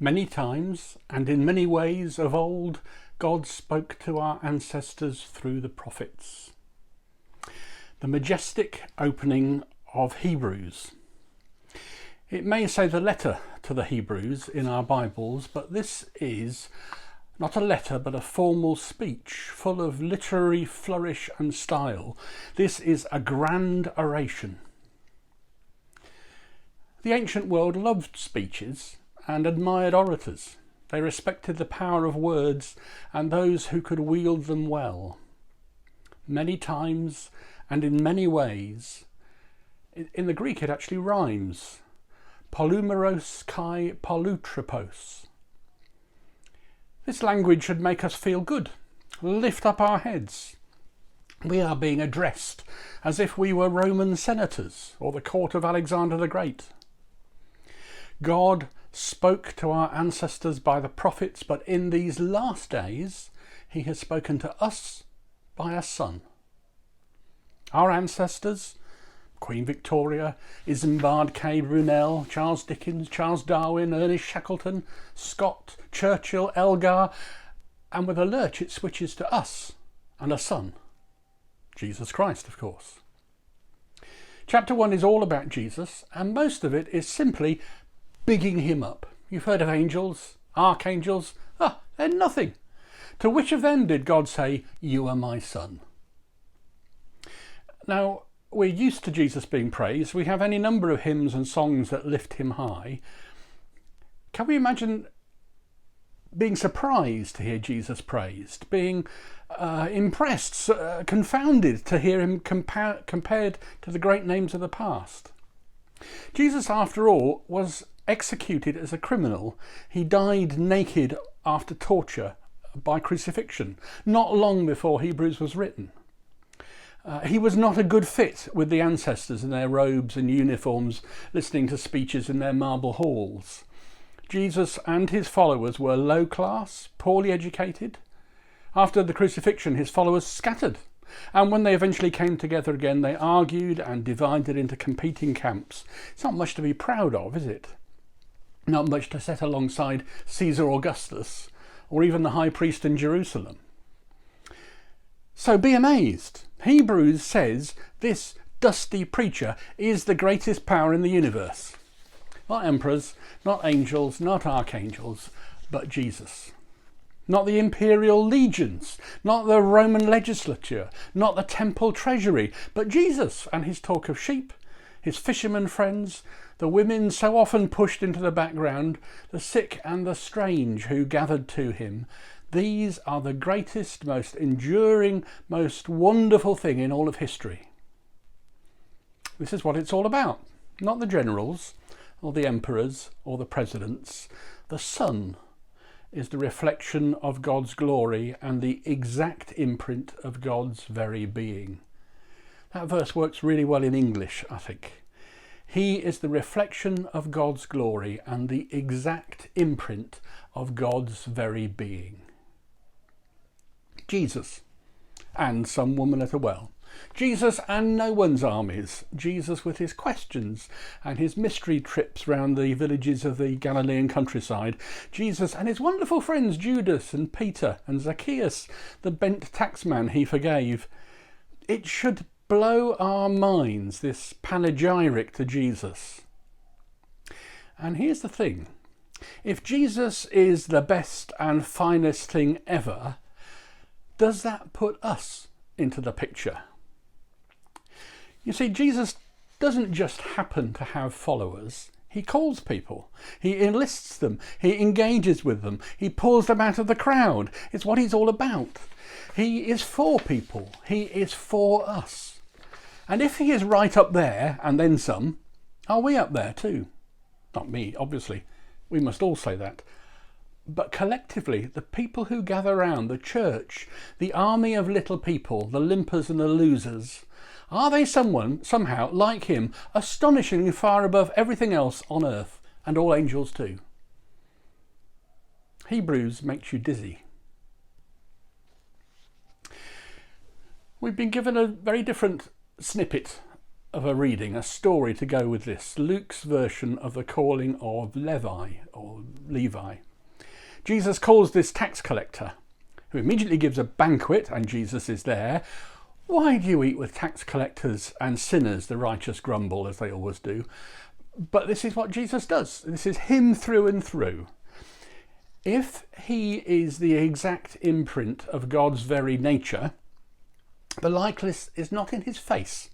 Many times and in many ways of old, God spoke to our ancestors through the prophets. The majestic opening of Hebrews. It may say the letter to the Hebrews in our Bibles, but this is not a letter but a formal speech full of literary flourish and style. This is a grand oration. The ancient world loved speeches and admired orators. They respected the power of words and those who could wield them well. Many times and in many ways. In the Greek it actually rhymes. Polymeros kai polutropos. This language should make us feel good, lift up our heads. We are being addressed as if we were Roman senators or the court of Alexander the Great. God spoke to our ancestors by the prophets, but in these last days he has spoken to us by a son. Our ancestors, Queen Victoria, Isambard K. Brunel, Charles Dickens, Charles Darwin, Ernest Shackleton, Scott, Churchill, Elgar, and with a lurch it switches to us and a son, Jesus Christ, of course. Chapter 1 is all about Jesus, and most of it is simply bigging him up. You've heard of angels, archangels. They're nothing. To which of them did God say, "You are my son"? Now, we're used to Jesus being praised. We have any number of hymns and songs that lift him high. Can we imagine being surprised to hear Jesus praised, being impressed, confounded to hear him compared to the great names of the past? Jesus, after all, was executed as a criminal. He died naked after torture by crucifixion, not long before Hebrews was written. He was not a good fit with the ancestors in their robes and uniforms, listening to speeches in their marble halls. Jesus and his followers were low class, poorly educated. After the crucifixion, his followers scattered. And when they eventually came together again, they argued and divided into competing camps. It's not much to be proud of, is it? Not much to set alongside Caesar Augustus or even the high priest in Jerusalem. So be amazed. Hebrews says this dusty preacher is the greatest power in the universe. Not emperors, not angels, not archangels, but Jesus. Not the imperial legions, not the Roman legislature, not the temple treasury, but Jesus and his talk of sheep, his fishermen friends, the women so often pushed into the background, the sick and the strange who gathered to him. These are the greatest, most enduring, most wonderful thing in all of history. This is what it's all about. Not the generals, or the emperors, or the presidents. The Son is the reflection of God's glory and the exact imprint of God's very being. That verse works really well in English, I think. He is the reflection of God's glory and the exact imprint of God's very being. Jesus and some woman at a well. Jesus and no one's armies. Jesus with his questions and his mystery trips round the villages of the Galilean countryside. Jesus and his wonderful friends Judas and Peter and Zacchaeus, the bent taxman he forgave. It should blow our minds, this panegyric to Jesus. And here's the thing. If Jesus is the best and finest thing ever, does that put us into the picture? You see, Jesus doesn't just happen to have followers. He calls people. He enlists them. He engages with them. He pulls them out of the crowd. It's what he's all about. He is for people. He is for us. And if he is right up there and then some, are we up there too? Not me, obviously. We must all say that. But collectively, the people who gather round, the church, the army of little people, the limpers and the losers, are they somehow, like him, astonishingly far above everything else on earth and all angels too? Hebrews makes you dizzy. We've been given a very different snippet of a reading, a story to go with this. Luke's version of the calling of Levi. Jesus calls this tax collector, who immediately gives a banquet, and Jesus is there. Why do you eat with tax collectors and sinners? The righteous grumble, as they always do. But this is what Jesus does. This is him through and through. If he is the exact imprint of God's very nature, the likeness is not in his face,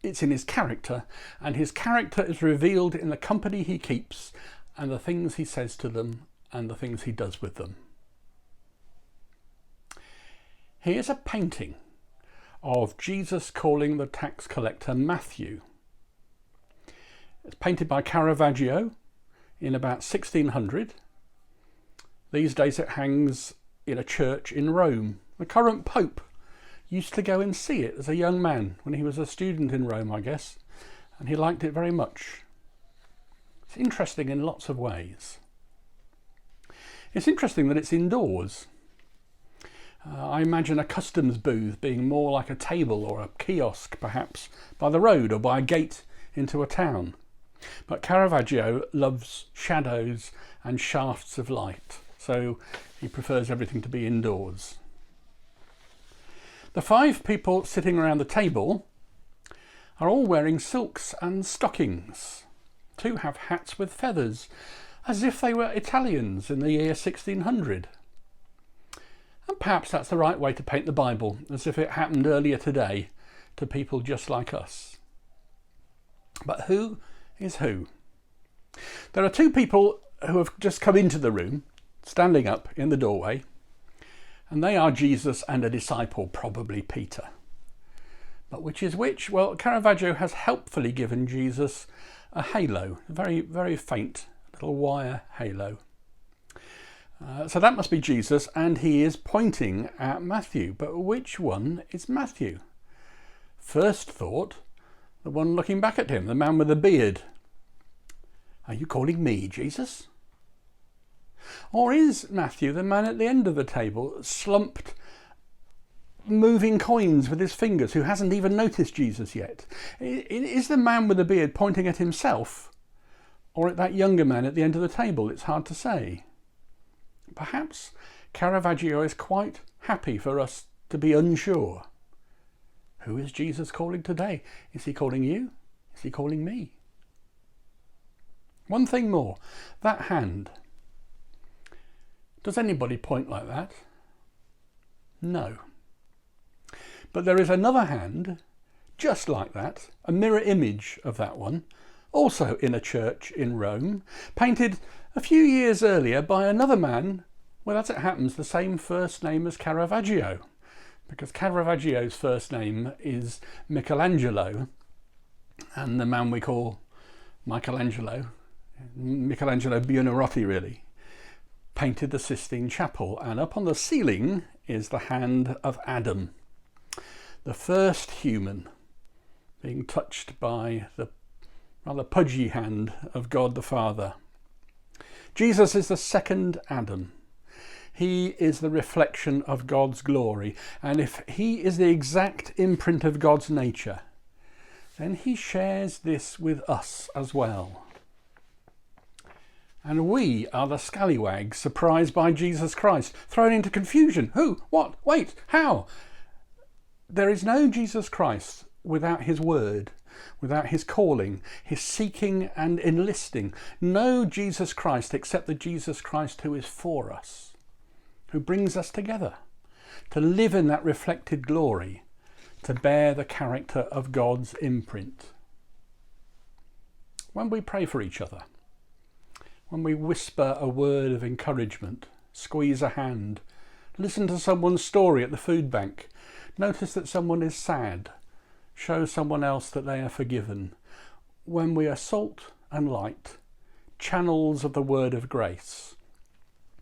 it's in his character, and his character is revealed in the company he keeps and the things he says to them and the things he does with them. Here's a painting of Jesus calling the tax collector Matthew. It's painted by Caravaggio in about 1600. These days it hangs in a church in Rome. The current Pope used to go and see it as a young man when he was a student in Rome, I guess, and he liked it very much. It's interesting in lots of ways. It's interesting that it's indoors. I imagine a customs booth being more like a table or a kiosk, perhaps, by the road or by a gate into a town. But Caravaggio loves shadows and shafts of light, so he prefers everything to be indoors. The 5 people sitting around the table are all wearing silks and stockings. 2 have hats with feathers, as if they were Italians in the year 1600. And perhaps that's the right way to paint the Bible, as if it happened earlier today to people just like us. But who is who? There are 2 people who have just come into the room, standing up in the doorway, and they are Jesus and a disciple, probably Peter. But which is which? Well, Caravaggio has helpfully given Jesus a halo, a very, very faint little wire halo. So that must be Jesus, and he is pointing at Matthew. But which one is Matthew? First thought, the one looking back at him, the man with the beard. Are you calling me Jesus? Or is Matthew the man at the end of the table, slumped, moving coins with his fingers, who hasn't even noticed Jesus yet? Is the man with the beard pointing at himself, or at that younger man at the end of the table? It's hard to say. Perhaps Caravaggio is quite happy for us to be unsure. Who is Jesus calling today? Is he calling you? Is he calling me? One thing more, that hand. Does anybody point like that? No. But there is another hand, just like that, a mirror image of that one, also in a church in Rome, painted a few years earlier by another man with, as it happens, the same first name as Caravaggio, because Caravaggio's first name is Michelangelo, and the man we call Michelangelo Buonarroti really, painted the Sistine Chapel, and up on the ceiling is the hand of Adam, the first human, being touched by the rather pudgy hand of God the Father. Jesus is the second Adam. He is the reflection of God's glory, and if he is the exact imprint of God's nature, then he shares this with us as well. And we are the scallywags surprised by Jesus Christ, thrown into confusion. Who? What? Wait, how? There is no Jesus Christ without his word, without his calling, his seeking and enlisting. No Jesus Christ except the Jesus Christ who is for us, who brings us together to live in that reflected glory, to bear the character of God's imprint. When we pray for each other, when we whisper a word of encouragement, squeeze a hand, listen to someone's story at the food bank, notice that someone is sad, show someone else that they are forgiven. When we are salt and light, channels of the word of grace,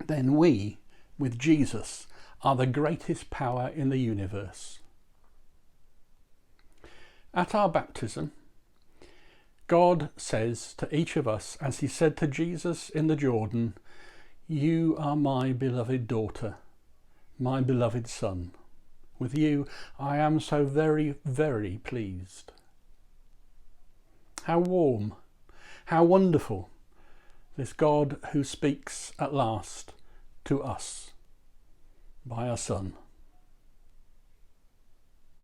then we, with Jesus, are the greatest power in the universe. At our baptism, God says to each of us, as he said to Jesus in the Jordan, "You are my beloved daughter, my beloved son. With you I am so very, very pleased." How warm, how wonderful, this God who speaks at last to us by our Son.